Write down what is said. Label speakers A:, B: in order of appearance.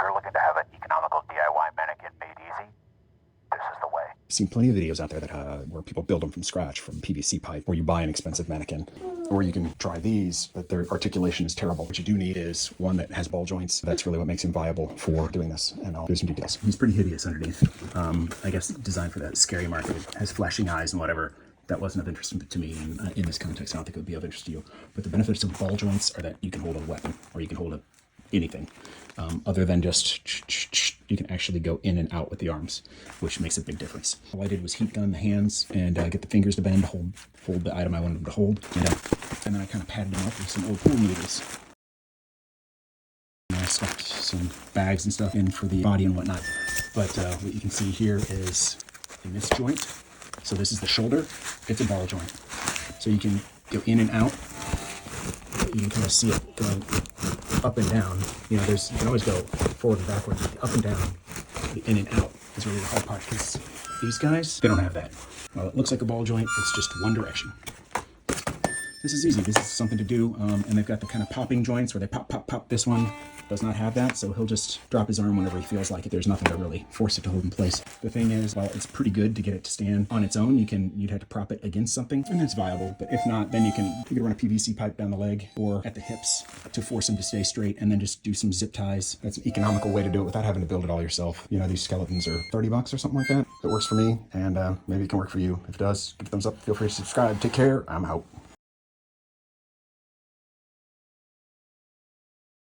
A: you're looking to have an economical DIY mannequin made easy, this is the way.
B: I've seen plenty of videos out there that where people build them from scratch from PVC pipe, or you buy an expensive mannequin, or you can try these, but their articulation is terrible. What you do need is one that has ball joints. That's really what makes him viable for doing this, and I'll do some details. He's pretty hideous underneath. I guess designed for that scary market. It has flashing eyes and whatever. That wasn't of interest to me in this context. I don't think it would be of interest to you. But the benefits of ball joints are that you can hold a weapon, or you can hold anything, other than just you can actually go in and out with the arms, which makes a big difference. All I did was heat gun the hands and get the fingers to bend, hold the item I wanted them to hold, and then I kind of padded them up with some old pool needles. And I stuffed some bags and stuff in for the body and whatnot. But what you can see here is in this joint. So this is the shoulder. It's a ball joint. So you can go in and out. You can kind of see it going up and down. You know, you can always go forward and backwards, but the up and down, the in and out is really the hard part, because these guys, they don't have that. Well, it looks like a ball joint. It's just one direction. This is easy. This is something to do. And they've got the kind of popping joints where they pop, pop, pop. This one does not have that, so he'll just drop his arm whenever he feels like it. There's nothing to really force it to hold in place. The thing is, while it's pretty good to get it to stand on its own, you'd have to prop it against something, and it's viable. But if not, then you could run a PVC pipe down the leg or at the hips to force him to stay straight, and then just do some zip ties. That's an economical way to do it without having to build it all yourself. You know, these skeletons are $30 or something like that. It works for me, and maybe it can work for you. If it does, give a thumbs up. Feel free to subscribe. Take care. I'm out.